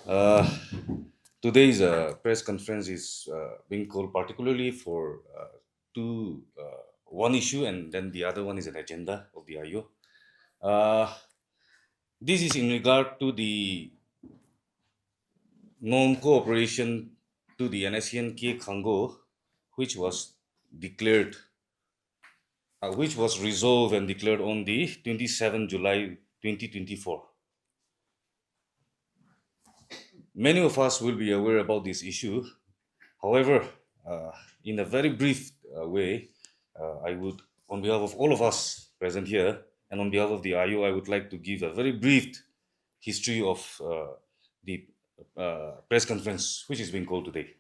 Uh, Today's press conference is being called particularly for one issue, and then the other one is an agenda of the AYO. Uh, this is in regard to the non-cooperation to the NSCN Khango, which was declared, which was resolved and declared on the 27 July 2024. Many of us will be aware about this issue. However, in a very brief way, I would, on behalf of all of us present here, and on behalf of the AYO, I would like to give a very brief history of the press conference which is being called today.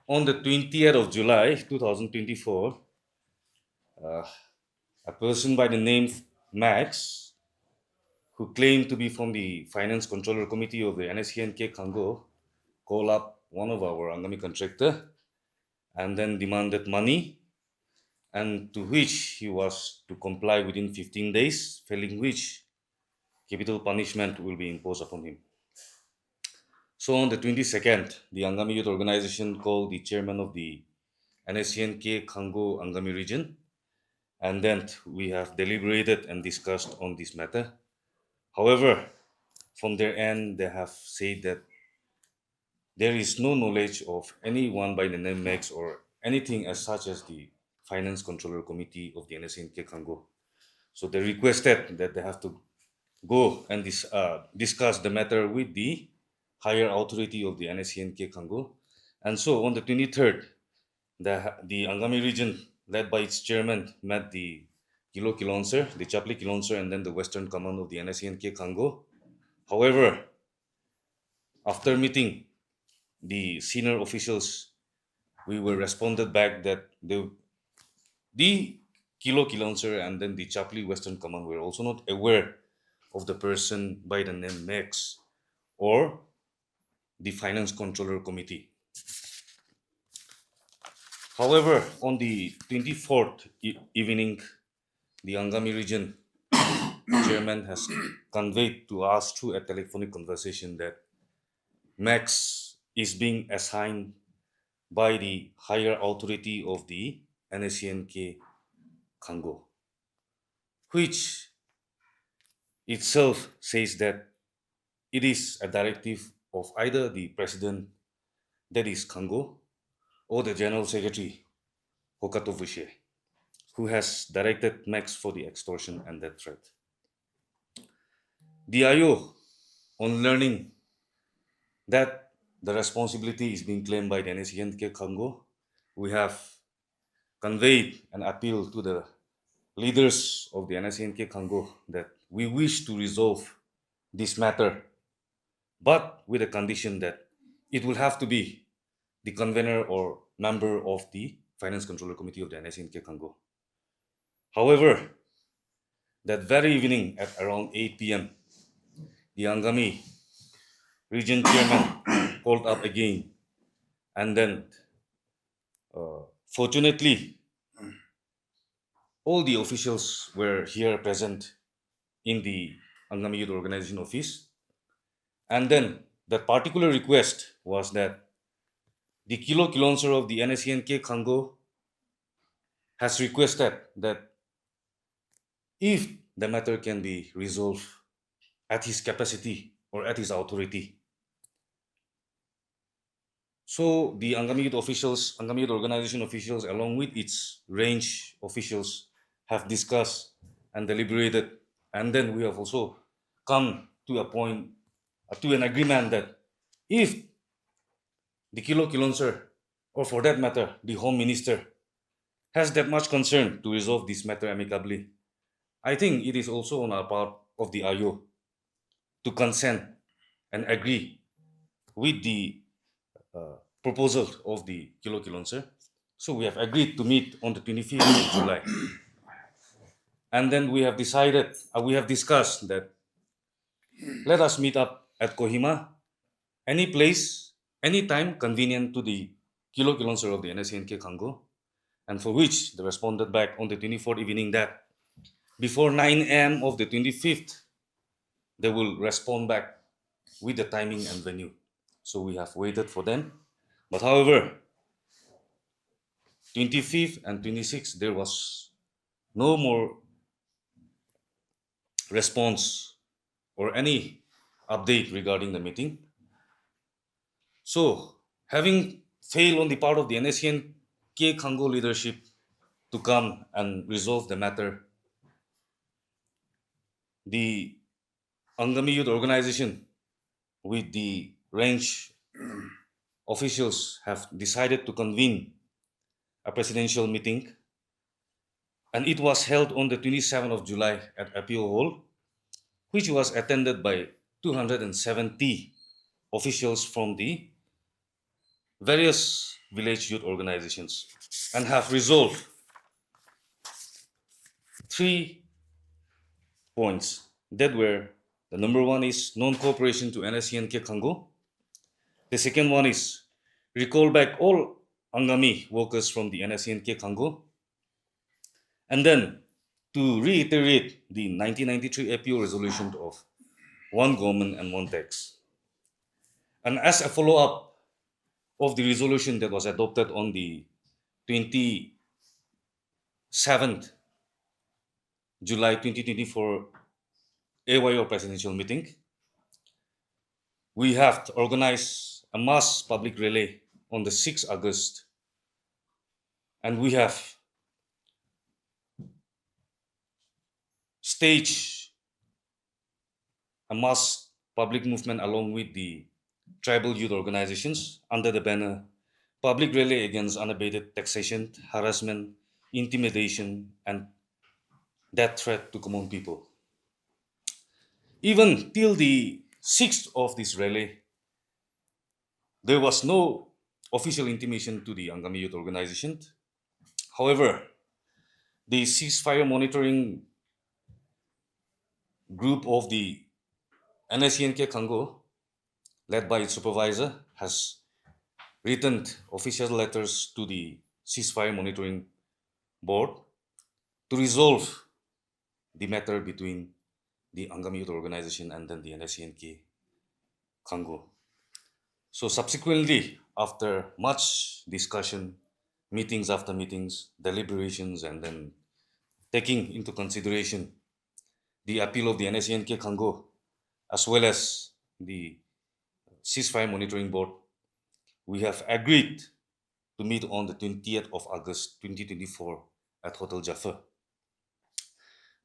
On the 20th of July 2024, a person by the name Max, who claimed to be from the Finance Controller Committee of the NSCN Khango, called up one of our Angami contractor and then demanded money, and to which he was to comply within 15 days, failing which capital punishment will be imposed upon him. So on the 22nd, the Angami Youth Organization called the chairman of the NSCN Khango Angami region, and then we have deliberated and discussed on this matter. However, from their end, they have said that there is no knowledge of anyone by the name Max or anything as such as the Finance Controller Committee of the NSNK Khango. So they requested that they have to go and discuss the matter with the higher authority of the NSNK Khango. And so on the 23rd, the Angami region, led by its chairman, met the Kilo Kilonser, the Chapli Kilonser, and then the Western Command of the NSNK Khango. However, after meeting the senior officials, we were responded back that the Kilo Kilonser and then the Chapli Western Command were also not aware of the person by the name Max or the Finance Controller Committee. However, on the 24th evening, the Angami region chairman has conveyed to us through a telephonic conversation that Max is being assigned by the higher authority of the NSCNK Khango, which itself says that it is a directive of either the president, that is Khango, or the general secretary, Hokato Vishe, who has directed Max for the extortion and death threat. The AYO, on learning that the responsibility is being claimed by the NSCNK Khango, we have conveyed an appeal to the leaders of the NSCNK Khango that we wish to resolve this matter, but with a condition that it will have to be the convener or member of the Finance Controller Committee of the NSCNK Khango. However, that very evening at around 8 p.m., the Angami region chairman called up again, and then fortunately all the officials were here present in the Angami Youth Organization office. And then the particular request was that the Kilo Kilonser of the NSCNK Khango has requested that if the matter can be resolved at his capacity or at his authority. So the Angami Youth officials, Angami Youth Organization officials, along with its range officials, have discussed and deliberated, and then we have also come to a point, to an agreement that if the Kilo Kilonser, or for that matter, the Home Minister, has that much concern to resolve this matter amicably, I think it is also on our part of the AYO to consent and agree with the proposal of the Kilo Kilonser. So we have agreed to meet on the 25th of July. And then we have decided, we have discussed that let us meet up at Kohima, any place, any time convenient to the Kilo Kilonser of the NSCNK Khango, and for which they responded back on the 24th evening that before 9 a.m. of the 25th, they will respond back with the timing and venue. So we have waited for them. But however, 25th and 26th, there was no more response or any update regarding the meeting. So, having failed on the part of the NSCN K Khango leadership to come and resolve the matter, the Angami Youth Organization with the range officials have decided to convene a presidential meeting, and it was held on the 27th of July at APO Hall, which was attended by 270 officials from the various village youth organizations and have resolved 3 points that were: the number one is non-cooperation to NSCN K Khango. The second one is recall back all Angami workers from the NSCN K Khango. And then to reiterate the 1993 APO resolution of one government and one tax. And as a follow-up of the resolution that was adopted on the 27th July 2024 AYO presidential meeting, we have organized a mass public rally on the 6th August, and we have staged a mass public movement along with the tribal youth organizations under the banner Public Rally Against Unabated Taxation, Harassment, Intimidation, and Death Threat to Common People. Even till the 6th of this rally, there was no official intimation to the Angami Youth Organization. However, the ceasefire monitoring group of the NSCNK Khango, led by its supervisor, has written official letters to the ceasefire monitoring board to resolve the matter between the Angami Youth Organization and then the NSCNK Khango. So subsequently, after much discussion, meetings after meetings, deliberations, and then taking into consideration the appeal of the NSCNK Khango, as well as the ceasefire monitoring board, we have agreed to meet on the 20th of August 2024 at Hotel Jaffa.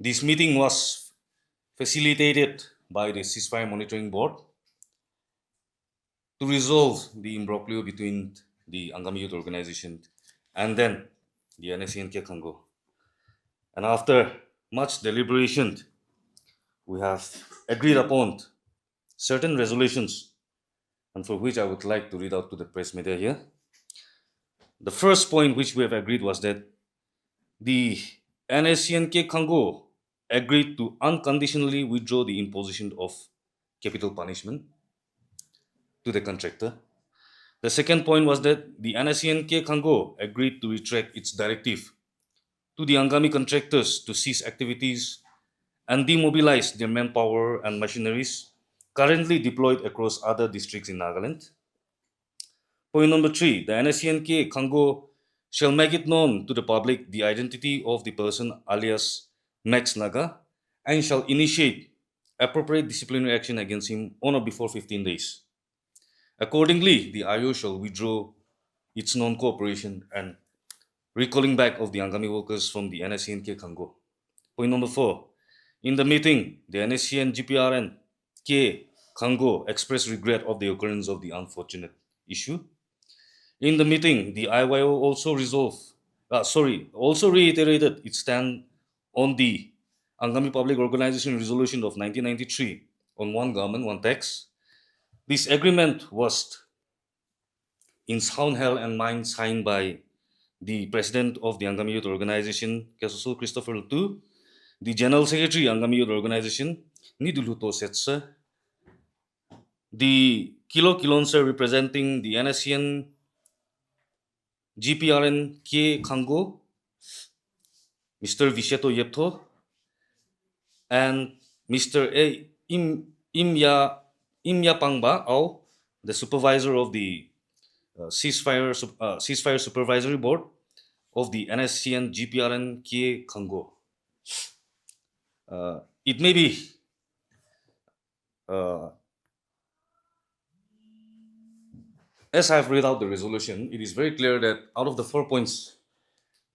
This meeting was facilitated by the ceasefire monitoring board to resolve the imbroglio between the Angami Youth Organization and then the NSCNK Khango. And after much deliberation, we have agreed upon certain resolutions, and for which I would like to read out to the press media here. The first point which we have agreed was that the NSCNK Khango agreed to unconditionally withdraw the imposition of capital punishment to the contractor. The second point was that the NSCNK Khango agreed to retract its directive to the Angami contractors to cease activities and demobilize their manpower and machineries currently deployed across other districts in Nagaland. Point number 3, the NSCNK Khango shall make it known to the public the identity of the person alias Max Naga and shall initiate appropriate disciplinary action against him on or before 15 days. Accordingly, the AYO shall withdraw its non-cooperation and recalling back of the Angami workers from the NSCNK Khango. Point number 4, in the meeting, the NSCN GPRN K Khango expressed regret of the occurrence of the unfortunate issue. In the meeting, the AYO also reiterated its stand on the Angami Public Organization Resolution of 1993 on one government, one tax. This agreement was in sound health and mind signed by the president of the Angami Youth Organization, Kesusul Christopher Lutu, the General Secretary Angami Youth Organization, Niduluto Setsa, the Kilo Kilonser representing the NSCN GPRN K Khango, Mr. Visheto Yepto, and Mr. Imya Im Yapang Ba Au, the supervisor of the ceasefire supervisory board of the NSCN GPRN Kie Khango. It may be, uh, as I've read out the resolution, it is very clear that out of the 4 points,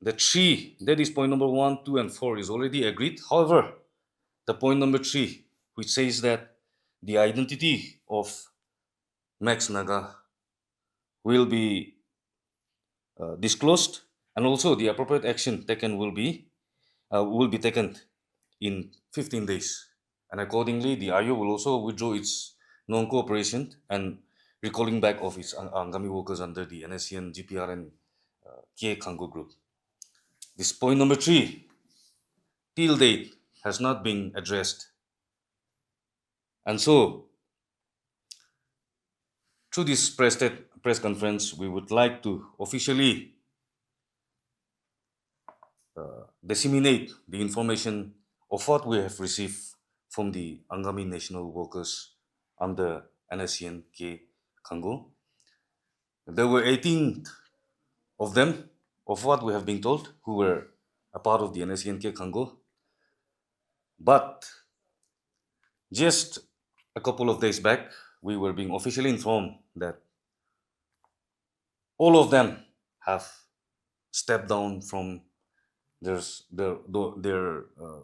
the three, that is point number 1, 2, and 4, is already agreed. However, the point number 3, which says that the identity of Max Naga will be disclosed, and also the appropriate action taken will be taken in 15 days. And accordingly, the AYO will also withdraw its non-cooperation and recalling back of its Angami workers under the NSCN GPRN K Khango group. This point number 3, till date, has not been addressed. And so, through this press conference, we would like to officially disseminate the information of what we have received from the Angami national workers under NSCN K Khango. There were 18 of them, of what we have been told, who were a part of the NSCN K Khango. But just a couple of days back, we were being officially informed that all of them have stepped down from their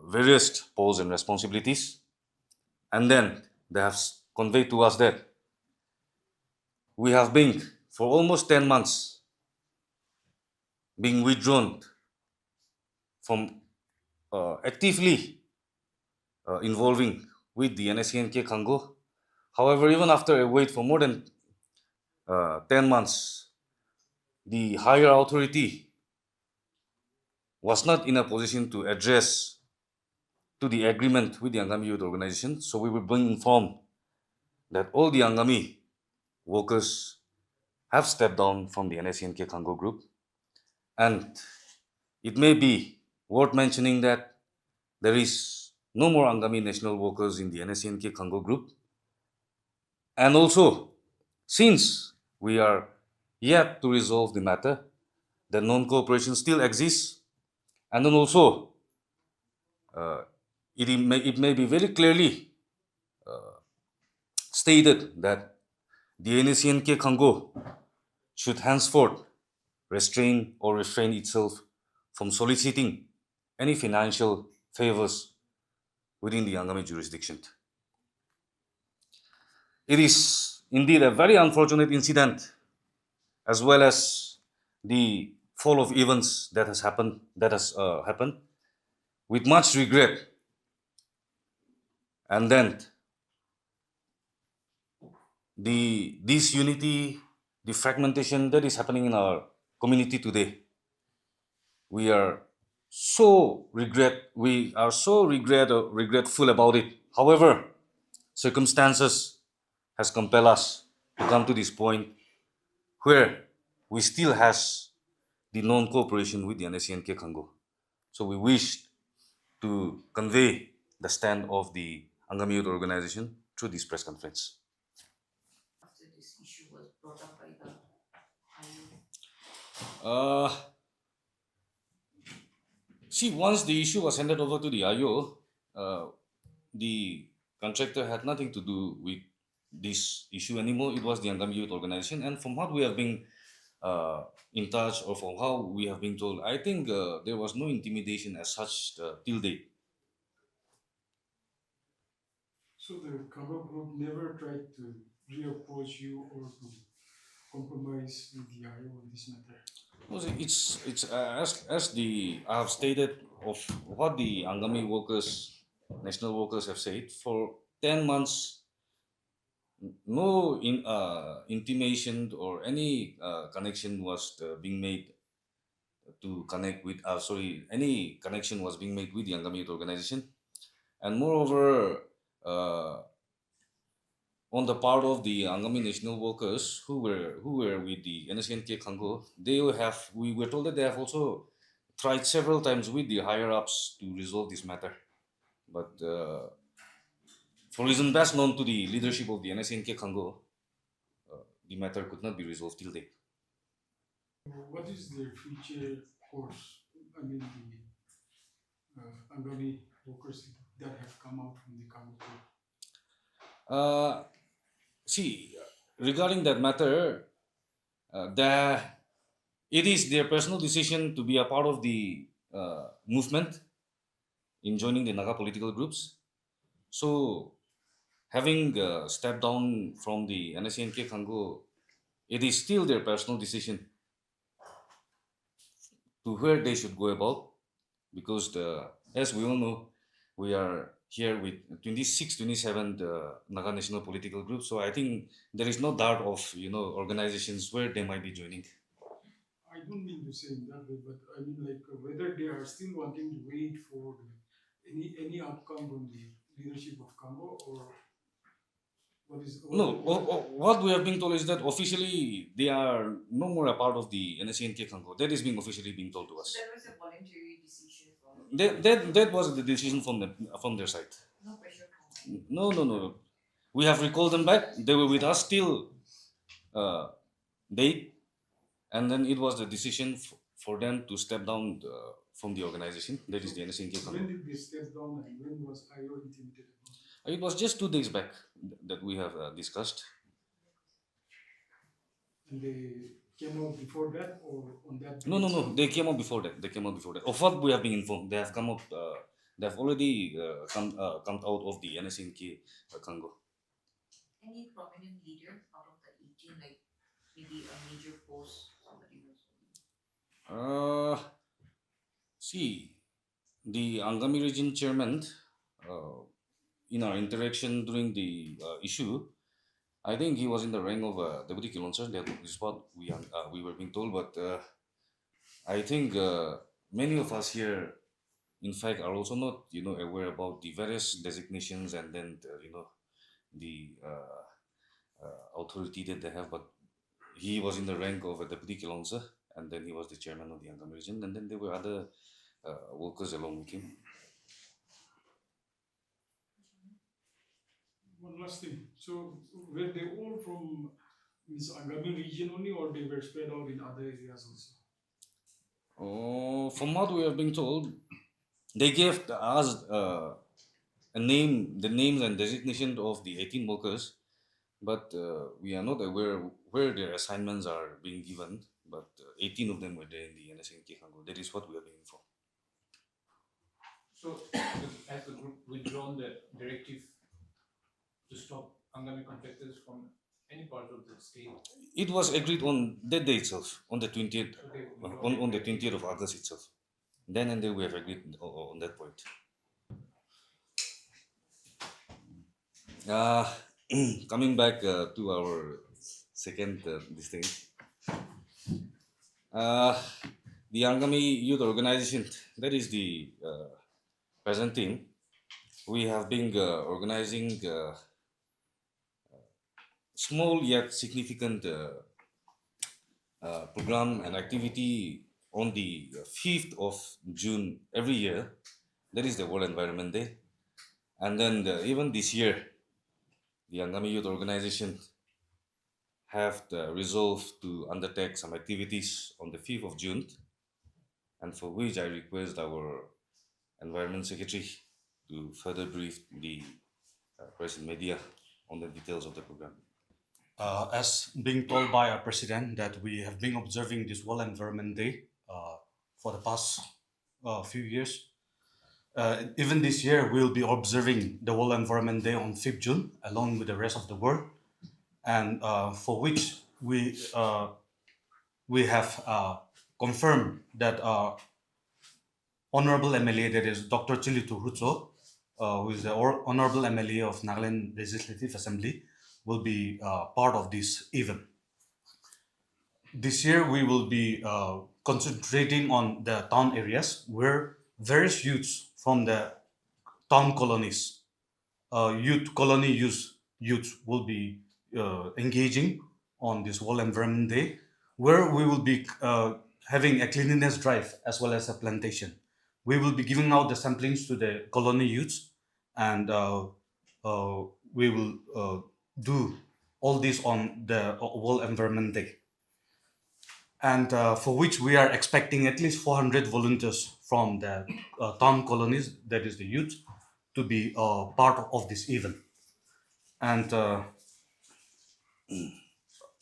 various posts and responsibilities. And then they have conveyed to us that we have been, for almost 10 months, being withdrawn from actively involving with the NSCNK Khango. However, even after a wait for more than 10 months, the higher authority was not in a position to address to the agreement with the Angami Youth Organization. So we were being informed that all the Angami workers have stepped down from the NSCNK Khango group. And it may be worth mentioning that there is no more Angami national workers in the NSCNK Khango group. And also, since we are yet to resolve the matter, the non-cooperation still exists. And then also, it may be very clearly stated that the NSCNK Khango should henceforth restrain or refrain itself from soliciting any financial favors within the Angami jurisdiction. It is indeed a very unfortunate incident, as well as the fall of events that has happened with much regret. And then the disunity, the fragmentation that is happening in our community today, we are regretful about it. However, circumstances has compelled us to come to this point where we still has the non-cooperation with the NSCNK Khango. So we wish to convey the stand of the Angami Youth Organization through this press conference. After this issue was brought up by the IO? Uh, See, once the issue was handed over to the IO, the contractor had nothing to do with this issue anymore. It was the Angami Youth Organization. And from what we have been in touch, or from how we have been told, I think there was no intimidation as such till date. So the Khango group never tried to reapproach you or to compromise with the IO on this matter. No, see, it's as the I have stated of what the Angami workers, national workers have said for 10 months. No intimation or any connection was being made to connect with. Any connection was being made with the Angami Youth Organization, and moreover, uh, on the part of the Angami national workers who were with the NSNK Khango, we were told that they have also tried several times with the higher ups to resolve this matter, but For reason best known to the leadership of the NSCN Khango, the matter could not be resolved till date. What is their future course? I mean, the Angami workers that have come out from the Khango group. Uh, See, regarding that matter, it is their personal decision to be a part of the movement in joining the Naga political groups. So, having stepped down from the NSCNK Khango, it is still their personal decision to where they should go about, because as we all know, we are here with 26, 27 Naga national political groups. So I think there is no doubt of organizations where they might be joining. I don't mean to say in that way, but I mean like whether they are still wanting to wait for any outcome from the leadership of Khango, or No, what what we have been told is that officially they are no more a part of the NSCNK Khango. That is being officially being told to us. That was a voluntary decision from. That was the decision from their side. No pressure from. No. We have recalled them back. They were with us till date, and then it was the decision for them to step down from the organization. That is the NSCNK when Khango. did they step down and when was AYO intimidated? It was just 2 days back that we have discussed. And they came out before that or on that day? No. They came out before that. Of what we have been informed, they have come out. They have already come out of the NSNK Khango. Any prominent leader out of the 18, like maybe a major post, somebody was. See, the Angami region chairman, in our interaction during the issue, I think he was in the rank of deputy kilonser. That is what we were being told. But I think many of us here, in fact, are also not aware about the various designations and then the authority that they have. But he was in the rank of a deputy kilonser, and then he was the chairman of the Angami region, and then there were other workers along with him. One last thing. So were they all from this Angami region only, or they were spread out in other areas also? From what we have been told, they gave us the names and designation of the 18 workers, but we are not aware where their assignments are being given. But 18 of them were there in the NSNK Khango. That is what we are being informed. So, has the group withdrawn the directive to stop Angami contractors from any part of the state? It was agreed on that day itself, on the 20th, So they withdrawn on the the 20th of August itself. Then and there we have agreed on that point. Coming back to our second this thing, the Angami Youth Organization, that is the present team. We have been organizing small yet significant program and activity on the 5th of June every year. That is the World Environment Day. And then even this year, the Angami Youth Organization have resolved to undertake some activities on the 5th of June, and for which I request our Environment Secretary to further brief the press and media on the details of the program. As being told by our president that we have been observing this World Environment Day for the past few years. Even this year, we'll be observing the World Environment Day on 5th June, along with the rest of the world, and for which we have confirmed that Honorable MLA, that is Dr. Chilitu Hutso, who is the Honorable MLA of Nagaland Legislative Assembly, will be part of this event. This year, we will be concentrating on the town areas where various youths from the town colonies, youth will be engaging on this World Environment Day, where we will be having a cleanliness drive as well as a plantation. We will be giving out the samplings to the colony youths, and we will do all this on the World Environment Day, and for which we are expecting at least 400 volunteers from the town colonies, that is the youth, to be part of this event. And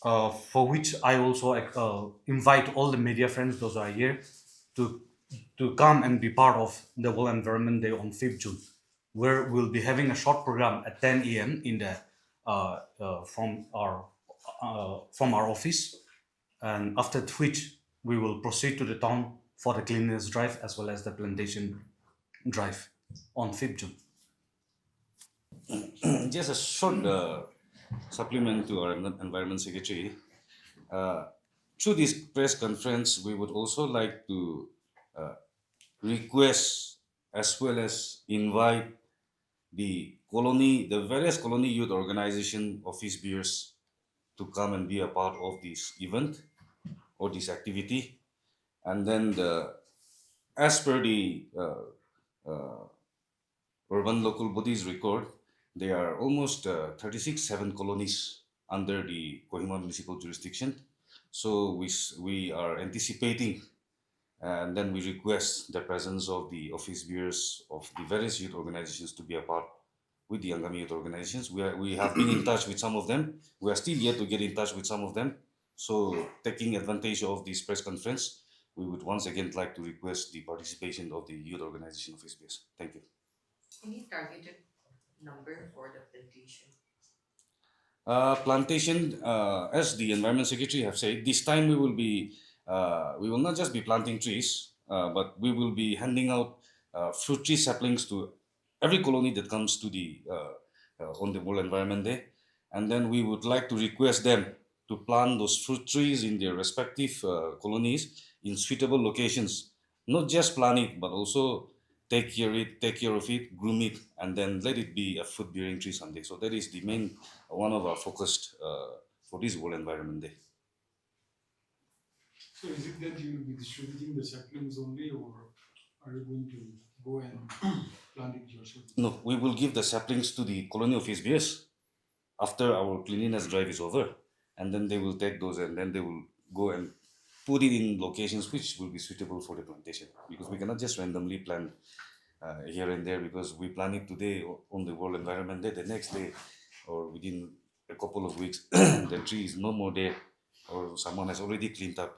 for which I also invite all the media friends, those are here, to come and be part of the World Environment Day on 5th June, where we'll be having a short program at 10 a.m. in the from our office, and after which we will proceed to the town for the cleanliness drive as well as the plantation drive on 5th June. Just a short supplement to our Environment Secretary. Through this press conference, we would also like to request as well as invite the various colony youth organization office bears to come and be a part of this event or this activity. And then as per the urban local bodies record, there are almost 36 7 colonies under the Kohima municipal jurisdiction. So we are anticipating, and then we request the presence of the office bearers of the various youth organizations to be a part with the Angami youth organizations. We have been in touch with some of them. We are still yet to get in touch with some of them. So taking advantage of this press conference, we would once again like to request the participation of the youth organization office bearers. Thank you. Any targeted number for the plantation? Plantation, as the Environment Secretary have said, this time we will not just be planting trees, but we will be handing out fruit tree saplings to every colony that comes to the on the World Environment Day, and then we would like to request them to plant those fruit trees in their respective colonies in suitable locations. Not just plant it, but also take care of it, groom it, and then let it be a fruit-bearing tree someday. So that is the main one of our focus for this World Environment Day. So is it that you will be distributing the saplings only, or are you going to go and plant it yourself? No, we will give the saplings to the colony office bears after our cleanliness drive is over, and then they will take those and then they will go and put it in locations which will be suitable for the plantation, because we cannot just randomly plant here and there, because we plant it today on the World Environment Day, the next day or within a couple of weeks the tree is no more there, or someone has already cleaned up